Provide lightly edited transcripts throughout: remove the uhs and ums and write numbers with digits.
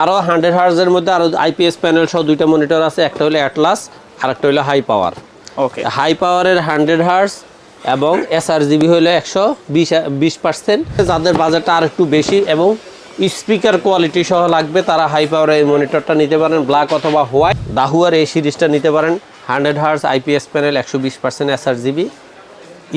আরও 100 হার্জের মধ্যে আরও আইপিএস প্যানেল সহ দুইটা মনিটর আছে, একটা হলো অ্যাটলাস আর একটা হলো হাই পাওয়ার। ওকে, হাই পাওয়ারের 100 হার্জ এবং এসআরজিবি হলো 120%। যাদের বাজেটটা আর একটু বেশি এবং স্পিকার কোয়ালিটি সহ লাগবে তারা হাই পাওয়ারের এই মনিটরটা নিতে পারেন, ব্ল্যাক অথবা হোয়াইট। দাহুয়ার এই সিরিজটা নিতে পারেন। 100 hertz IPS panel, 120% sRGB,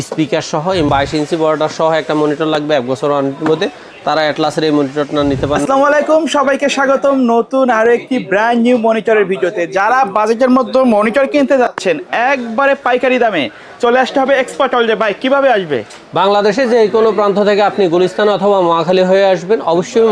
speaker সহ 22 ইঞ্চি বর্ডার সহ একটা মনিটর লাগবে 1 বছর ওয়ারেন্টির মধ্যে, তারা অ্যাটলাসের এই মনিটরটা নিতে পারেন। আসসালামু আলাইকুম, সবাইকে স্বাগতম নতুন আরো একটি ব্র্যান্ড নিউ মনিটরের ভিডিওতে। যারা বাজেটের মধ্যে মনিটর কিনতে যাচ্ছেন একবারে পাইকারি দামে, চলে আসতে হবে এক্সপার্ট ওয়ার্ল্ডে। ভাই কিভাবে আসবে? বাংলাদেশে যে কোনো প্রান্ত থেকে আপনি গুলিস্তান অথবা মহাখালী হয়ে আসবেন, অবশ্যই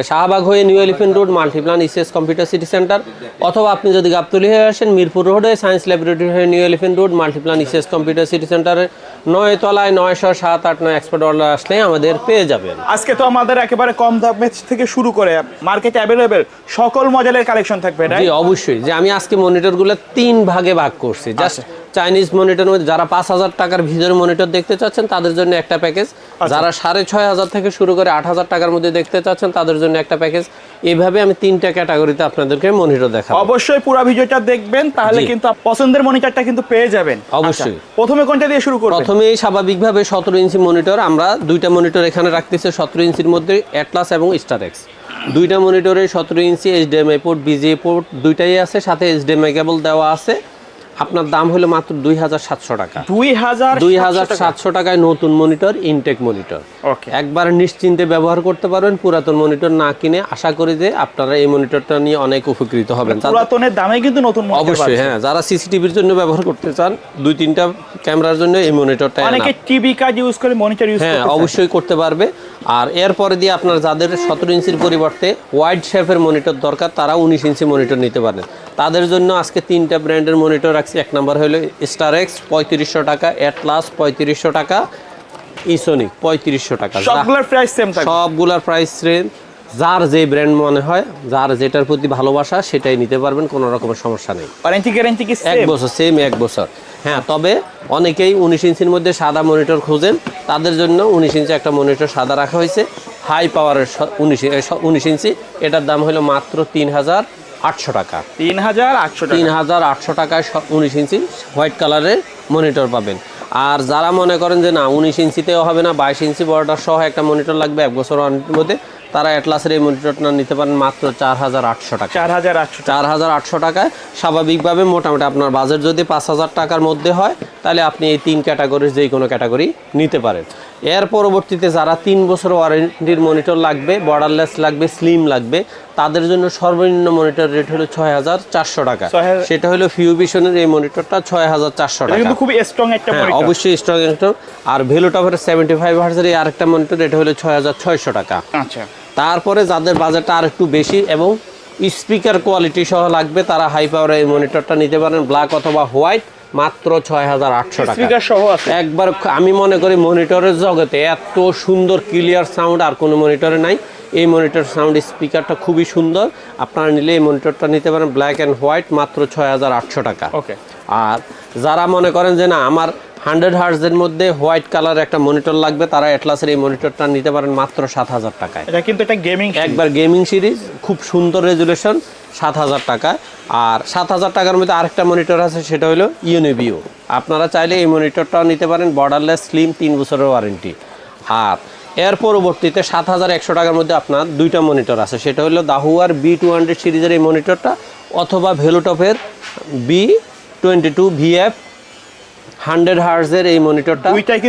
শাহবাগ হয়ে new elephant road Multiplan ECS computer city centre, অথবা আপনি যদি গাবতলী হয়ে আসেন মিরপুর রোড হয়ে সায়েন্স ল্যাবরেটরি হয়ে new elephant road Multiplan ECS computer city সেন্টারের 9 তলায় 979 এক্সপার্ট ওয়ার্ল্ড আসলে আমাদের পেয়ে যাবেন। আজকে তো আমাদের একেবারে কম দামে থেকে শুরু করে মার্কেটে অ্যাভেলেবেল সকল মডেলের কালেকশন থাকবে। জি অবশ্যই, যে আমি আজকে মনিটরগুলো 3 ভাগে ভাগ করছি। জাস্ট চাইনিজ মনিটর মধ্যে যারা 5000 টাকার ভিতরে মনিটর দেখতে চাচ্ছেন তাদের জন্য একটা প্যাকেজ, যারা 6500 থেকে শুরু করে 8000 টাকার মধ্যে দেখতে চাচ্ছেন তাদের জন্য একটা প্যাকেজ। এইভাবে আমি 3টা ক্যাটাগরিতে আপনাদেরকে মনিটর দেখাবো। অবশ্যই পুরো ভিডিওটা দেখবেন, তাহলে কিন্তু পছন্দের মনিটরটা কিন্তু পেয়ে যাবেন। অবশ্যই। প্রথমে কোনটা দিয়ে শুরু করব? প্রথমেই স্বাভাবিকভাবে 17 ইঞ্চি মনিটর, আমরা দুইটা মনিটর এখানে রাখতেছি 17 ইঞ্চির মধ্যে, অ্যাটলাস এবং স্টারএক্স। দুইটা মনিটরে 17 ইঞ্চি এইচডিএমআই পোর্ট, বিজিএ পোর্ট দুইটাই আছে, সাথে এইচডিএমআই কেবল দেওয়া আছে। আপনার দাম হলো মাত্র 2700 টাকা। 2700 টাকায় নতুন মনিটর, ইনটেক মনিটর। একবার নিশ্চিন্তে ব্যবহার করতে পারবেন, পুরাতন মনিটর না কিনে। আশা করি যে আপনারা এই মনিটরটা নিয়ে অনেক উপকৃত হবেন। পুরাতনের দামে কিন্তু নতুন মনিটর অবশ্যই, হ্যাঁ। যারা সিসিটিভির জন্য ব্যবহার করতে চান, 2-3টা ক্যামেরার জন্য এই মনিটরটা, অনেকে টিভি কাজ ইউজ করে মনিটর ইউজ করতে, হ্যাঁ অবশ্যই করতে পারবে। আর এরপরে দিয়ে আপনার যাদের 17 ইঞ্চির পরিবর্তে ওয়াইড শেপের মনিটর দরকার, তারা 19 ইঞ্চি মনিটর নিতে পারেন। তাদের জন্য আজকে 3টা ব্র্যান্ডের মনিটর রাখছি। এক নাম্বার হলো স্টারএক্স 3500 টাকা, অ্যাটলাস 3500 টাকা, ইসোনিক 3500 টাকা। সবগুলোর প্রাইস সেম থাকবে। সবগুলোর প্রাইস রেঞ্জ যার যে ব্র্যান্ড মনে হয়, যার যেটার প্রতি ভালোবাসা সেটাই নিতে পারবেন, কোনো রকমের সমস্যা নেই। ওয়ারেন্টি গ্যারান্টি কি সেম? 1 বছর, সেম 1 বছর। হ্যাঁ, তবে অনেকেই 19 ইঞ্চির মধ্যে সাদা মনিটর খোঁজেন, তাদের জন্য 19 ইঞ্চি একটা মনিটর সাদা রাখা হয়েছে, হাই পাওয়ারের 19 ইঞ্চি। এটার দাম হলো মাত্র 3800 টাকা। 3800 টাকায় 19 ইঞ্চি হোয়াইট কালারের মনিটর পাবেন। আর যারা মনে করেন যে না 19 ইঞ্চিতেও হবে না, 22 ইঞ্চি বর্ডার সহ একটা মনিটর লাগবে 1 বছর ওয়ারেন্টির মধ্যে, তারা অ্যাটলাসের এই মনিটরটা নিতে পারেন মাত্র 4800 টাকা। 4800 টাকায় স্বাভাবিকভাবে মোটামুটি আপনার বাজেট যদি 5000 টাকার মধ্যে হয়, তাহলে আপনি এই 3 ক্যাটাগরির যে কোনো ক্যাটাগরি নিতে পারেন। এর পরবর্তীতে যারা 3 বছর ওয়ারেন্টির মনিটর লাগবে, বর্ডারলেস লাগবে, স্লিম লাগবে, তাদের জন্য সর্বনিম্ন মনিটর রেট হলো 6400 টাকা। সেটা হলো ফিউভিশনের এই মনিটরটা 6400 টাকা। কিন্তু খুব স্ট্রং একটা মনিটর, অবশ্যই স্ট্রং একটা। আর ভেলোটপের 75 হার্জের এই আরেকটা মনিটর, এটা হলো 6600 টাকা। আচ্ছা। তারপরে যাদের বাজেটটা আর একটু বেশি এবং স্পিকার কোয়ালিটি সহ লাগবে, তারা হাই পাওয়ারের এই মনিটরটা নিতে পারেন, ব্ল্যাক অথবা হোয়াইট, মাত্র 6800 টাকা। স্পিকার সহ আছে। একবার আমি মনে করি মনিটরের জগতে এত সুন্দর ক্লিয়ার সাউন্ড আর কোনো মনিটরে নাই। এই মনিটর সাউন্ড স্পিকারটা খুবই সুন্দর, আপনারা নিলে এই মনিটরটা নিতে পারেন, ব্ল্যাক অ্যান্ড হোয়াইট, মাত্র 6800 টাকা। ওকে। আর যারা মনে করেন যে না আমার 100 হার্জের মধ্যে হোয়াইট কালার একটা মনিটর লাগবে, তারা অ্যাটলাসের এই মনিটরটা নিতে পারেন মাত্র 7000 টাকায়। এটা কিন্তু একটা গেমিং, একবার গেমিং সিরিজ, খুব সুন্দর রেজুলেশন, 7000 টাকা। আর 7000 টাকার মধ্যে আরেকটা মনিটর আছে, সেটা হলো ইউনিভিও। আপনারা চাইলে এই মনিটরটাও নিতে পারেন, বর্ডারলেস, স্লিম, 3 বছরের ওয়ারেন্টি। আর এর পরবর্তীতে 7100 টাকার মধ্যে আপনার 2টা মনিটর আছে, সেটা হলো দাহুয়ার B200 সিরিজের এই মনিটরটা, অথবা ভেলোটপের B22 VF 100 হার্জের এই মনিটরটা। দুইটাই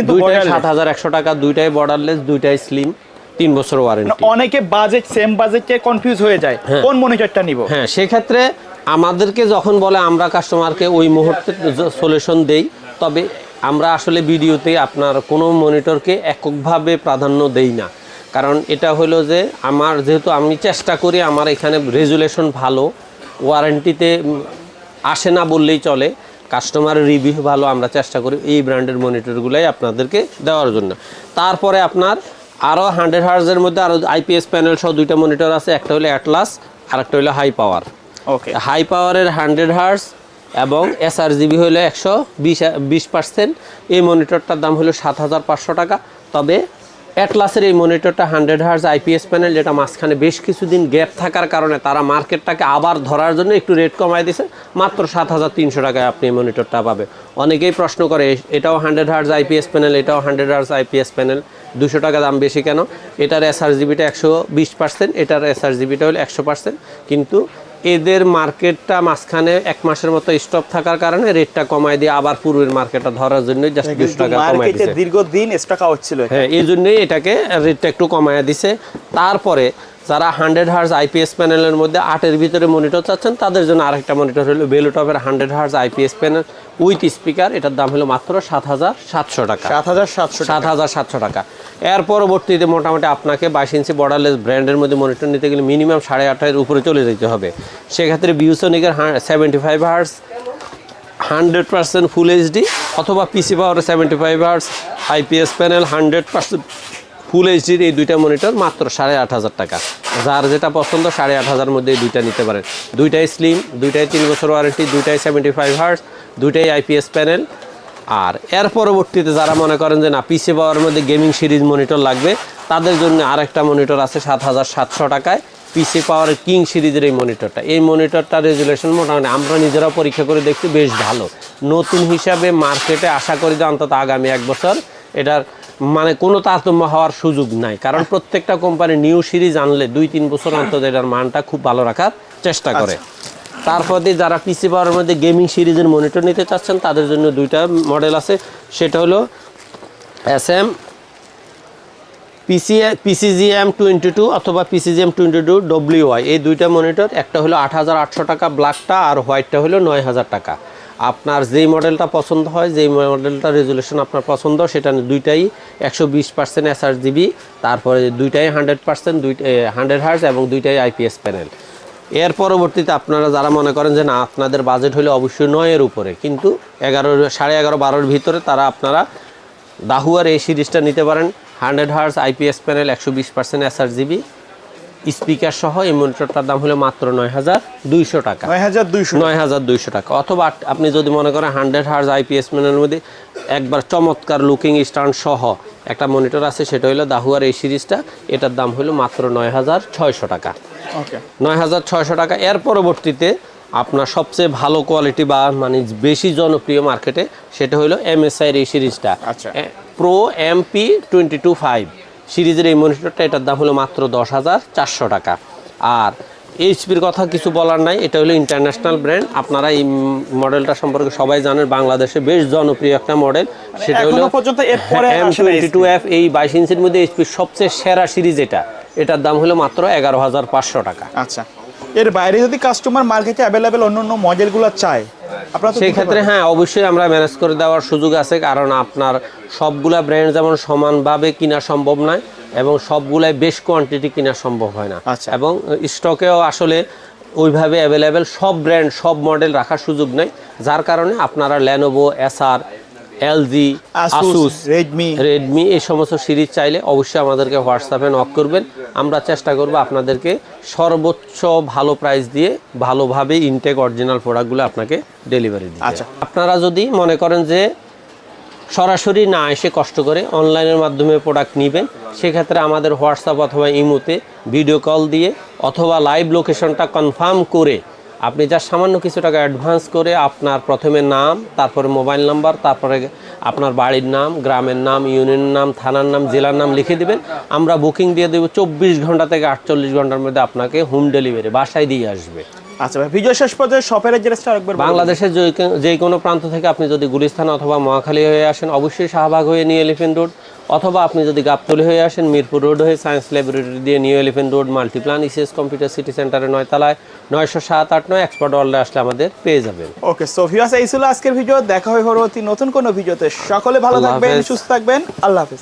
7100 টাকা, দুইটাই বর্ডারলেস, দুইটাই স্লিম, 3 বছর ওয়ারেন্টি। অনেকে বাজেট সেম বাজেটে কনফিউজ হয়ে যায়, কোন মনিটরটা নিব। হ্যাঁ, সেক্ষেত্রে আমাদেরকে যখন বলে আমরা কাস্টমারকে ওই মুহূর্তে সলিউশন দেই। তবে আমরা আসলে ভিডিওতে আপনার কোনো মনিটরকে এককভাবে প্রাধান্য দেই না, কারণ এটা হলো যে আমার যেহেতু আমি চেষ্টা করি, আমার এখানে রেজুলেশন ভালো, ওয়ারেন্টিতে আসে না বললেই চলে, কাস্টমারের রিভিউ ভালো, আমরা চেষ্টা করি এই ব্র্যান্ডের মনিটরগুলাই আপনাদেরকে দেওয়ার জন্য। তারপরে আপনার আরও 100 হার্জের মধ্যে আরও আইপিএস প্যানেল সহ 2টা মনিটর আছে, একটা হলো অ্যাটলাস আর একটা হলো হাই পাওয়ার। ওকে। হাই পাওয়ারের 100 হার্জ এবং এসআরজিবি হলো 120%। এই মনিটরটার দাম হলো 7500 টাকা। তবে অ্যাটলাসের এই মনিটরটা 100 হার্জ আইপিএস প্যানেল, যেটা মাঝখানে বেশ কিছুদিন গ্যাপ থাকার কারণে তারা মার্কেটটাকে আবার ধরার জন্য একটু রেট কমায় দিয়েছে। মাত্র 7300 টাকায় আপনি এই মনিটরটা পাবে। অনেকেই প্রশ্ন করে এটাও 100 হার্জ আইপিএস প্যানেল, এটাও 100 হার্জ আইপিএস প্যানেল, 200 টাকা দাম বেশি কেন? এটার এসআরজিবিটা 120%, এটার এসআরজিবিটা হলো 100%। কিন্তু এদের মার্কেটটা মাঝখানে 1 মাসের মতো স্টপ থাকার কারণে রেটটা কমায় দিয়ে আবার পূর্বের মার্কেটটা ধরার জন্য জাস্ট 200 টাকা কমায় দিয়েছে। দীর্ঘদিন স্টক আউট ছিল। হ্যাঁ, এই জন্যই এটাকে রেটটা একটু কমায় দিছে। তারপরে যারা 100 হার্জ আইপিএস প্যানেলের মধ্যে 8-এর ভিতরে মনিটর চাচ্ছেন, তাদের জন্য আরেকটা মনিটর হলো বেলুটপের 100 hertz IPS panel with speaker. এটার দাম হলো মাত্র 7700 টাকা। 7700 টাকা। এর পরবর্তীতে মোটামুটি আপনাকে 22 ইঞ্চি বর্ডারলেস ব্র্যান্ডের মধ্যে মনিটর নিতে গেলে মিনিমাম 8.5-এর উপরে চলে যেতে হবে। সেক্ষেত্রে ভিউসনিকের 75 হার্জ 100% ফুল এইচডি, অথবা পিসি পাওয়ারের 75 হার্জ আইপিএস প্যানেল 100% ফুল এইচডির এই দুইটা মনিটর মাত্র 8500 টাকা। যার যেটা পছন্দ 8500-এর মধ্যে এই দুইটা নিতে পারেন। দুইটাই স্লিম, দুইটাই 3 বছর ওয়ারেন্টি, দুইটাই 75 হার্জ, দুইটাই আইপিএস প্যানেল। আর এর পরবর্তীতে যারা মনে করেন যে না পিসি পাওয়ারের মধ্যে গেমিং সিরিজ মনিটর লাগবে, তাদের জন্য আরেকটা মনিটর আছে 7700 টাকায়, পিসি পাওয়ারের কিং সিরিজের এই মনিটরটা। এই মনিটরটা রেজুলেশন মোটামুটি আমরা নিজেরাও পরীক্ষা করে দেখছি বেশ ভালো। নতুন হিসাবে মার্কেটে আশা করি যে অন্তত আগামী 1 বছর এটার মানে কোনো তারতম্য হওয়ার সুযোগ নাই, কারণ প্রত্যেকটা কোম্পানি নিউ সিরিজ আনলে 2-3 বছর অন্তত এটার মানটা খুব ভালো রাখার চেষ্টা করে। তারপর দিয়ে যারা পিসি পাওয়ারের মধ্যে গেমিং সিরিজের মনিটর নিতে চাচ্ছেন, তাদের জন্য দুইটা মডেল আছে। সেটা হলো SM PCGM 22 অথবা PCGM 22 WY, এই দুইটা মনিটর। একটা হলো 8800 টাকা ব্ল্যাকটা, আর হোয়াইটটা হলো 9000 টাকা। আপনার যেই মডেলটা পছন্দ হয়, যেই মডেলটা রেজুলেশন আপনার পছন্দ, সেটা দুইটাই 120% এসআরজিবি, তারপরে দুইটাই 100% 100 হার্জ এবং দুইটাই আইপিএস প্যানেল। এর পরবর্তীতে আপনারা যারা মনে করেন যে না আপনাদের বাজেট হলে অবশ্যই 9-এর উপরে, কিন্তু 11, 11.5, 12-এর ভিতরে, তারা আপনারা দাহুয়ার এই সিরিজটা নিতে পারেন। 100 hertz IPS panel 120% sRGB speaker সহ এই মনিটরটার দাম হলো মাত্র 9200 টাকা। 9200 টাকা। অথবা আপনি যদি মনে করেন 100 হার্জ আইপিএস প্যানেলের মধ্যে একবার চমৎকার লুকিং স্ট্যান্ড সহ একটা মনিটর আছে, সেটা হলো দাহুয়ার এই সিরিজটা, এটার দাম হলো মাত্র 9600 টাকা। 9600 টাকা। এর পরবর্তীতে আপনার সবচেয়ে ভালো কোয়ালিটি বা মানে বেশি জনপ্রিয় মার্কেটে, সেটা হলো MSI-এর এই সিরিজটা, প্রো MP225 সিরিজের এই মনিটরটা, এটার দাম হলো মাত্র 10400 টাকা। আর এইচপির কথা কিছু বলার নাই, এটা হলো ইন্টারন্যাশনাল ব্র্যান্ড। আপনারা এই মডেলটা সম্পর্কে সবাই জানেন, বাংলাদেশে বেশ জনপ্রিয় একটা মডেল। সেটা হলো M22F, এই 22 ইঞ্চির মধ্যে এইচপির সবচেয়ে সেরা সিরিজ এটা। এটার দাম হলো মাত্র 11500 টাকা। আচ্ছা, এর বাইরে যদি কাস্টমার মার্কেটে অ্যাভেলেবেল অন্য মডেলগুলো চায়, সেই ক্ষেত্রে হ্যাঁ অবশ্যই আমরা ম্যানেজ করে দেওয়ার সুযোগ আছে, কারণ আপনার সবগুলা ব্র্যান্ড যেমন সমানভাবে কিনা সম্ভব নয় এবং সবগুলাই বেশ কোয়ান্টিটি কিনা সম্ভব হয় না। এবং স্টকেও আসলে ওইভাবে অ্যাভেলেবেল সব ব্র্যান্ড সব মডেল রাখার সুযোগ নেই, যার কারণে আপনারা লেনোভো, এসার, এলজি, আসুস, রেডমি এই সমস্ত সিরিজ চাইলে অবশ্যই আমাদেরকে হোয়াটসঅ্যাপে নক করবেন। আমরা চেষ্টা করব আপনাদেরকে সর্বোচ্চ ভালো প্রাইস দিয়ে ভালোভাবে ইনটেক অরিজিনাল প্রোডাক্টগুলো আপনাকে ডেলিভারি দিতে। আচ্ছা, আপনারা যদি মনে করেন যে সরাসরি না এসে কষ্ট করে অনলাইনের মাধ্যমে প্রোডাক্ট নেবেন, সেক্ষেত্রে আমাদের হোয়াটসঅ্যাপ অথবা ইমোতে ভিডিও কল দিয়ে অথবা লাইভ লোকেশনটা কনফার্ম করে আপনি যা সামান্য কিছু টাকা অ্যাডভান্স করে আপনার প্রথমে নাম, তারপরে মোবাইল নাম্বার, তারপরে আপনার বাড়ির নাম, গ্রামের নাম, ইউনিয়নের নাম, থানার নাম, জেলার নাম লিখে দেবেন। আমরা বুকিং দিয়ে দেবো 24 ঘন্টা থেকে 48 ঘন্টার মধ্যে আপনাকে হোম ডেলিভারি বাসায় দিয়ে আসবে। আচ্ছা ভাই, ভিডিও শেষ পর্যন্ত শপের অ্যাড্রেসটা আরেকবার বলুন। বাংলাদেশের যে কোনো প্রান্ত থেকে আপনি যদি গুলিস্তান অথবা মহাখালী হয়ে আসেন, অবশ্যই শাহবাগ হয়ে নিউ এলিফ্যান্ট রোড, অথবা আপনি যদি গাবতলী হয়ে আসেন মিরপুর রোড হয়ে সায়েন্স ল্যাবরেটরি দিয়ে new elephant road, Multiplan ECS computer city সেন্টারের 9 তলায় 90789 এক্সপার্ট ওয়ার্ল্ডে আসলে আমাদের পেয়ে যাবেন। ওকে, সো ভিউয়ার্স, এই ছিল আজকের ভিডিও। দেখা হয় পরবর্তী নতুন কোনো ভিডিওতে। সকলে ভালো থাকবেন, সুস্থ থাকবেন। আল্লাহ হাফেজ।